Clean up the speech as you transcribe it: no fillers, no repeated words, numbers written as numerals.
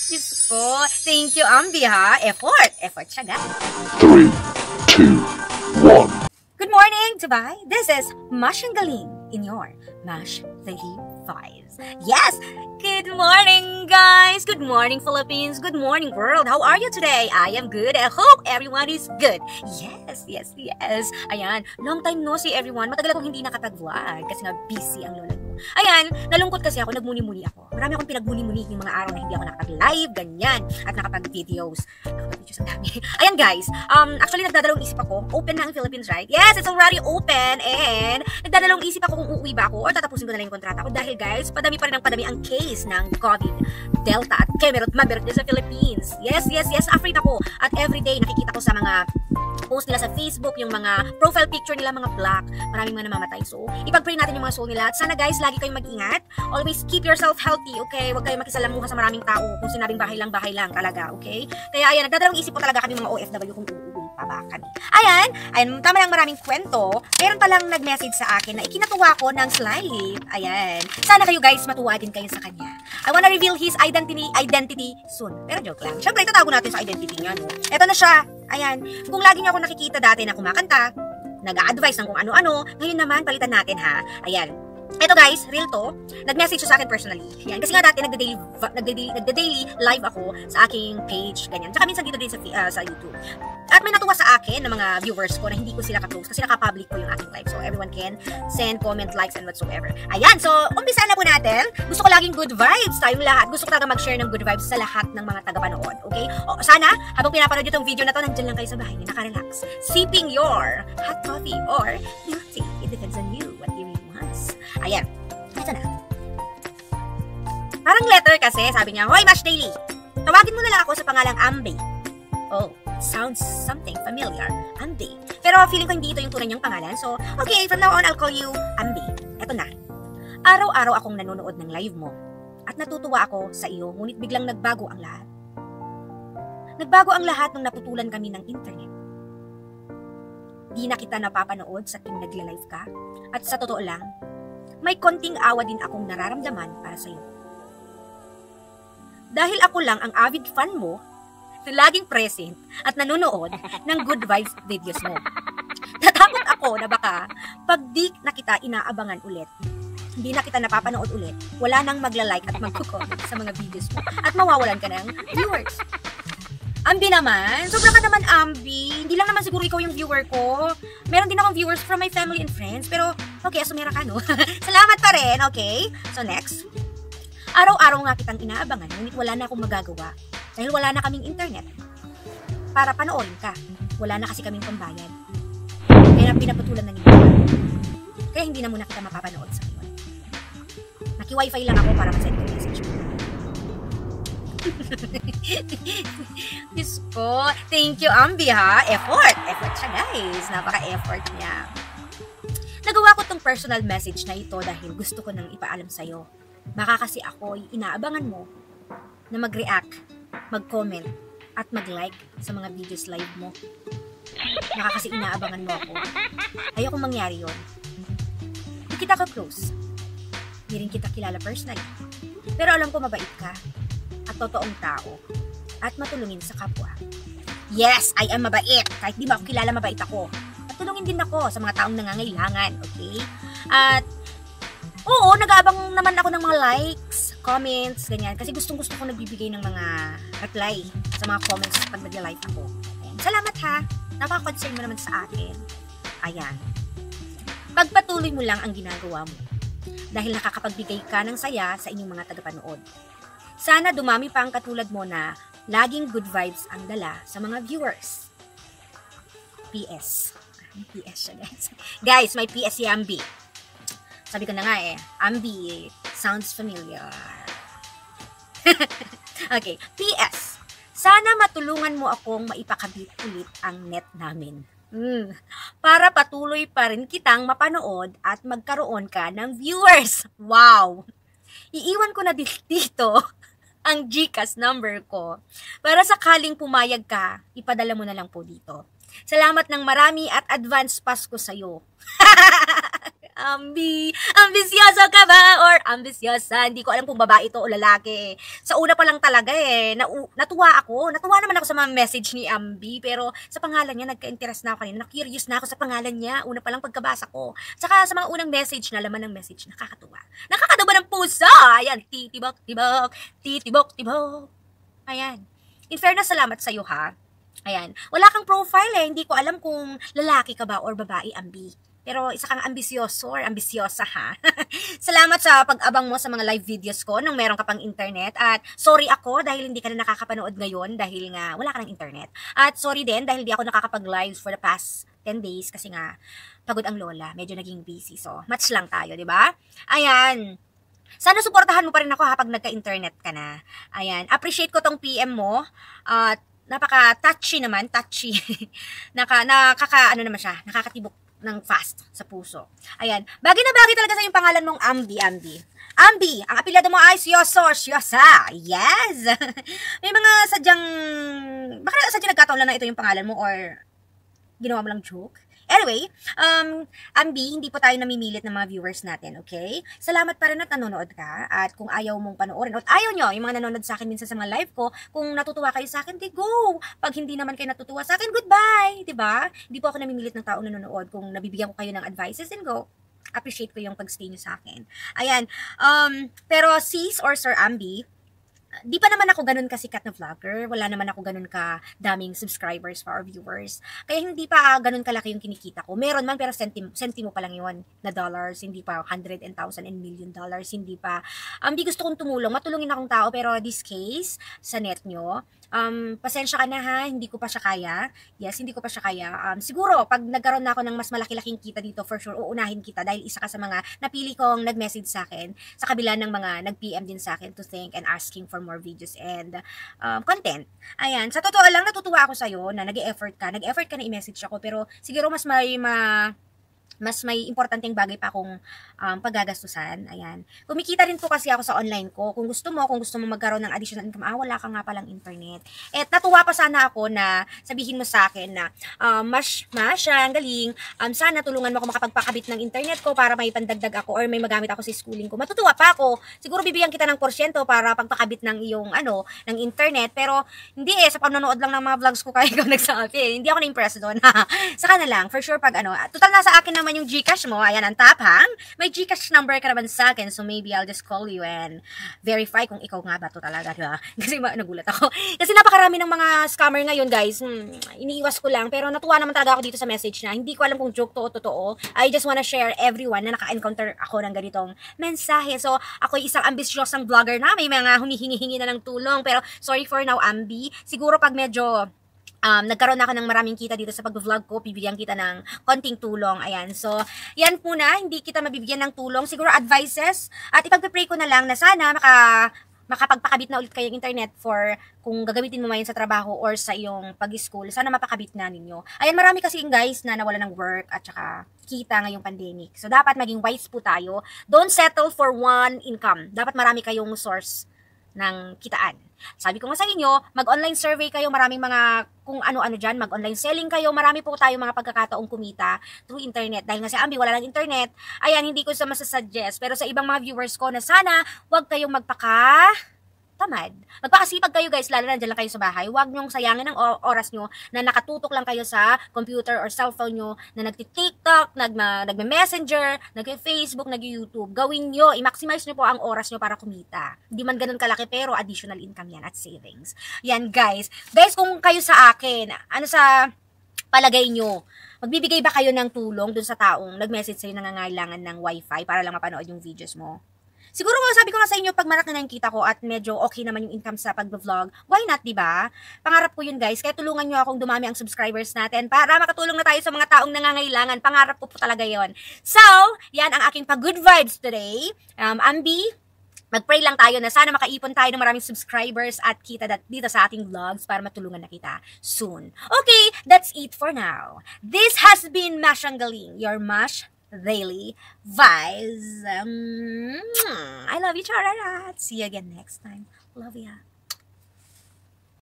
Diyos ko. Thank you, Ambi, ha? Effort siya, guys. 3, 2, 1. Good morning, Dubai. This is Mash and Galing in your Mash Daily Vibes. Yes! Good morning, guys! Good morning, Philippines! Good morning, world! How are you today? I am good. I hope everyone is good. Yes. Ayan, long time no see, everyone. Matagal akong hindi nakapag-vlog kasi nga busy ang lola ko. Ayan, nalungkot kasi ako, nagmuni-muni ako. Marami akong pinagmuni-muni yung mga araw na hindi ako nakapag-live, ganyan, at nakapag-videos. Nakapag-videos ang dami. Ayan, guys, actually, nagdadalawang isip ako. Open na ang Philippines, right? Yes, it's already open, and nagdadalawang isip ako kung uuwi ba ako or tatapusin ko na lang yung kontrata ko dahil, guys, padami pa rin ang case ng COVID, Delta, at Maberot sa Philippines. Yes, afraid ako. At everyday, nakikita ko sa mga post nila sa Facebook, yung mga profile picture nila, mga black, maraming mga namamatay. So, ipag-pray natin yung mga soul nila. At sana, guys, lagi kayong mag-ingat. Always keep yourself healthy, okay? Huwag kayong makisalamuha sa maraming tao. Kung sinabing bahay lang talaga, okay? Kaya, ayan, nagdadalawang isip po talaga kami mga OFW kung uuwi pa ba kami. Ayan, tama lang maraming kwento. Meron palang nag-message sa akin na ikinatuwa ko ng Sly. Ayan. Sana kayo, guys, matuwa din kayo sa kanya. I wanna reveal his identity soon. Pero joke lang. Siyempre, itatago natin sa identity niya, no? Ito na siya. Ayan. Kung lagi niyo ako nakikita dati na kumakanta, nag-a-advise ng kung ano-ano, ngayon naman, palitan natin, ha? Ayan. Ito, guys, real to. Nag-message siya sa akin personally. Yan. Kasi nga dati nagda-daily live ako sa aking page, ganyan. Tsaka minsan dito din sa YouTube. At may natuwa sa akin ng mga viewers ko na hindi ko sila ka-close kasi naka-public ko yung aking live. So, everyone can send, comment, likes, and whatsoever. Ayan. So, umpisa na po natin. Gusto ko laging good vibes tayong lahat. Gusto ko talaga mag-share ng good vibes sa lahat ng mga tagapanood. Okay? O, sana, habang pinapanood itong video na to, nandyan lang kayo sa bahay niyo, naka-relax. Sipping your hot coffee or milk tea. It depends on you what you really want. Ayan. Ito na. Parang letter kasi, sabi niya, Hoy, Mash Daily! Tawagin mo na lang ako sa pangalang Ambi. Oh, sounds something familiar. Ambi. Pero feeling ko hindi ito yung tunay niyang pangalan. So, okay, from now on, I'll call you Ambi. Ito na. Araw-araw akong nanonood ng live mo. At natutuwa ako sa iyo, ngunit biglang nagbago ang lahat. Nagbago ang lahat nung naputulan kami ng internet. Di na kita napapanood sa tuwing nagla-live ka. At sa totoo lang, may konting awa din akong nararamdaman para sa'yo. Dahil ako lang ang avid fan mo na laging present at nanonood ng good vibes videos mo. Natakot ako na baka pag di na kita inaabangan ulit, hindi na kita napapanood ulit, wala nang magla-like at magko-comment sa mga videos mo at mawawalan ka ng viewers. Ambi naman, sobra ka naman, Ambi. Hindi lang naman siguro ikaw yung viewer ko. Meron din akong viewers from my family and friends. Pero, okay, asumira ka, no? Salamat pa rin, okay? So, next. Araw-araw nga kitang inaabangan, ngunit wala na akong magagawa. Dahil wala na kaming internet. Para panoorin ka. Wala na kasi kaming pambayad. Kaya pinaputulan na nila. Kaya hindi na muna kita mapapanood sa ngayon. Naki-wifi lang ako para masend yung message mo. Diyos ko. Thank you, Ambi, ha? Effort siya, guys. Napaka-effort niya. Nagawa ko tong personal message na ito dahil gusto ko nang ipaalam sa'yo. Baka kasi ako inaabangan mo na mag-react, mag-comment, at mag-like sa mga videos live mo. Baka kasi inaabangan mo ako. Ayokong mangyari yon. Hindi kita ka-close. Hindi rin kita kilala personally. Pero alam ko mabait ka. At totoong tao, at matulungin sa kapwa. Yes, I am mabait. Kahit di ba ako kilala, mabait ako. At tulungin din ako sa mga taong nangangailangan, okay? At, oo, nag-aabang naman ako ng mga likes, comments, ganyan. Kasi gustong-gusto ko nagbibigay ng mga reply sa mga comments pag nag-live ako. Ayan. Salamat, ha. Napaka-concern mo naman sa akin. Ayan. Pagpatuloy mo lang ang ginagawa mo. Dahil nakakapagbigay ka ng saya sa inyong mga tagapanood. Sana dumami pa ang katulad mo na laging good vibes ang dala sa mga viewers. PS. PS siya, guys. Guys, may PS si Ambi. Sabi ko na nga Ambi, sounds familiar. Okay, PS. Sana matulungan mo akong maipakabit ulit ang net namin. Para patuloy pa rin kitang mapanood at magkaroon ka ng viewers. Wow! Iiwan ko na dito ang GCash number ko. Para sakaling pumayag ka, ipadala mo na lang po dito. Salamat ng marami at advance Pasko sa'yo. Ambisyoso ka ba? Or ambisyosa? Hindi ko alam kung babae ito o lalaki. Sa una pa lang talaga natuwa ako. Natuwa naman ako sa mga message ni Ambi. Pero sa pangalan niya, nagka-interest na ako kanina. Na-curious na ako sa pangalan niya. Una pa lang pagkabasa ko. Saka sa mga unang message na, laman ng message, nakakatuwa. Nakakatuwa ng puso! Ayan, titibok, tibok, titibok, tibok. Ayan. In fairness, salamat sa'yo ha. Ayan. Wala kang profile Hindi ko alam kung lalaki ka ba or babae, Ambi. Pero isa kang ambisyoso or ambisyosa ha. Salamat sa pag-abang mo sa mga live videos ko nung meron ka pang internet. At sorry ako dahil hindi ka na nakakapanood ngayon dahil nga wala ka ng internet. At sorry din dahil hindi ako nakakapag-live for the past 10 days kasi nga pagod ang lola. Medyo naging busy. So, match lang tayo, di ba? Ayan. Sana suportahan mo pa rin ako kapag nagka-internet ka na. Ayan. Appreciate ko tong PM mo. At napaka-touchy naman. Touchy. Naman siya. Nakakatibok ng fast sa puso. Ayan. Bagay na bagay talaga sa yung pangalan mong Ambi. Ambi, ang apelyado mo ay Syosa. Yes! May mga sadyang... Baka sadyang nagkataon lang na ito yung pangalan mo or ginawa mo lang joke? Anyway, Ambi, hindi po tayo namimilit ng mga viewers natin, okay? Salamat pa rin at nanonood ka. At kung ayaw mong panoorin, at ayaw nyo, yung mga nanonood sa akin minsan sa mga live ko, kung natutuwa kayo sa akin, di go! Pag hindi naman kayo natutuwa sa akin, goodbye! Diba? Hindi po ako namimilit ng taong nanonood. Kung nabibigyan ko kayo ng advices, then go. Appreciate ko yung pag-stay nyo sa akin. Ayan. Pero sis or Sir Ambi, di pa naman ako ganun kasikat na vlogger. Wala naman ako ganun ka daming subscribers for our viewers. Kaya hindi pa ganun kalaki yung kinikita ko. Meron man pero sentimo pa lang yun na dollars. Hindi pa 100,000 and million dollars. Hindi pa. Di gusto kong tumulong. Matulungin akong tao pero this case, sa net nyo, pasensya ka na ha, hindi ko pa siya kaya. Yes, hindi ko pa siya kaya. Siguro, pag nagkaroon na ako ng mas malaki-laking kita dito, for sure, uunahin kita dahil isa ka sa mga napili kong nag-message sa akin sa kabila ng mga nag-PM din sa akin to thank and asking for more videos and content. Ayan, sa totoo lang, natutuwa ako sa'yo na nag-e-effort ka. Nag-e-effort ka na i-message ako, pero siguro mas may importanteng bagay pa akong paggagastusan. Ayan. Kumikita rin po kasi ako sa online ko. Kung gusto mo magkaroon ng additional income, wala ka nga palang internet. At natuwa pa sana ako na sabihin mo sa akin na, ang galing, sana tulungan mo ako makapagpakabit ng internet ko para may pandagdag ako or may magamit ako sa schooling ko. Matutuwa pa ako. Siguro bibigyan kita ng porsyento para pagpakabit ng iyong, ng internet. Pero, hindi sa panonood lang ng mga vlogs ko kaya ikaw nagsabi. Hindi ako na-impress doon. Saka na lang, for sure pag total nasa akin naman yung Gcash mo, ayan ang tapang. May Gcash number ka naman sa akin, so maybe I'll just call you and verify kung ikaw nga ba to talaga, diba? Kasi nagulat ako. Kasi napakarami ng mga scammer ngayon, guys. Iniiwas ko lang, pero natuwa naman talaga ako dito sa message na hindi ko alam kung joke to o totoo. I just wanna share everyone na naka-encounter ako ng ganitong mensahe. So, ako'y isang ambisyosang vlogger na, may mga humihingi-hingi na ng tulong, pero sorry for now, Ambi. Siguro pag medyo nagkaroon ako ng maraming kita dito sa pag-vlog ko, bibigyan kita ng konting tulong. Ayan. So, yan muna, hindi kita mabibigyan ng tulong. Siguro advices. At ipagpipray ko na lang na sana makapagpakabit na ulit kayong internet for kung gagamitin mo ngayon sa trabaho or sa iyong pag-school. Sana mapakabit na ninyo. Ayan, marami kasi guys na nawala ng work at saka kita ngayong pandemic. So, dapat maging wise po tayo. Don't settle for one income. Dapat marami kayong source ng kitaan. Sabi ko nga sa inyo, mag-online survey kayo, maraming mga kung ano-ano dyan, mag-online selling kayo, marami po tayo mga pagkakataong kumita through internet. Dahil nga si Ambi, wala lang internet, ayan, hindi ko sa masasuggest. Pero sa ibang mga viewers ko na sana, huwag kayong tamad. Magpakasipag kayo guys, lalo na dyan lang kayo sa bahay. Huwag nyong sayangin ang oras nyo na nakatutok lang kayo sa computer or cellphone nyo na nagti-TikTok, nagme-messenger, nagme-Facebook, nag-YouTube. Gawin nyo, i-maximize nyo po ang oras nyo para kumita. Hindi man ganun kalaki pero additional income yan at savings. Yan guys. Guys, kung kayo sa akin, ano sa palagay nyo? Magbibigay ba kayo ng tulong dun sa taong nag-message sa'yo nangangailangan ng wifi para lang mapanood yung videos mo? Siguro sabi ko nga sa inyo, pag malaki na yung kita ko at medyo okay naman yung income sa pag-vlog, why not, diba? Pangarap ko yun guys, kaya tulungan nyo akong dumami ang subscribers natin para makatulong na tayo sa mga taong nangangailangan. Pangarap ko po talaga yon. So, yan ang aking pag-good vibes today. Ambi, mag-pray lang tayo na sana makaipon tayo ng maraming subscribers at kita dito sa ating vlogs para matulungan na kita soon. Okay, that's it for now. This has been Mash ang Galing, your Mash Daily Vibes. I love you, Chararat. See you again next time. Love ya.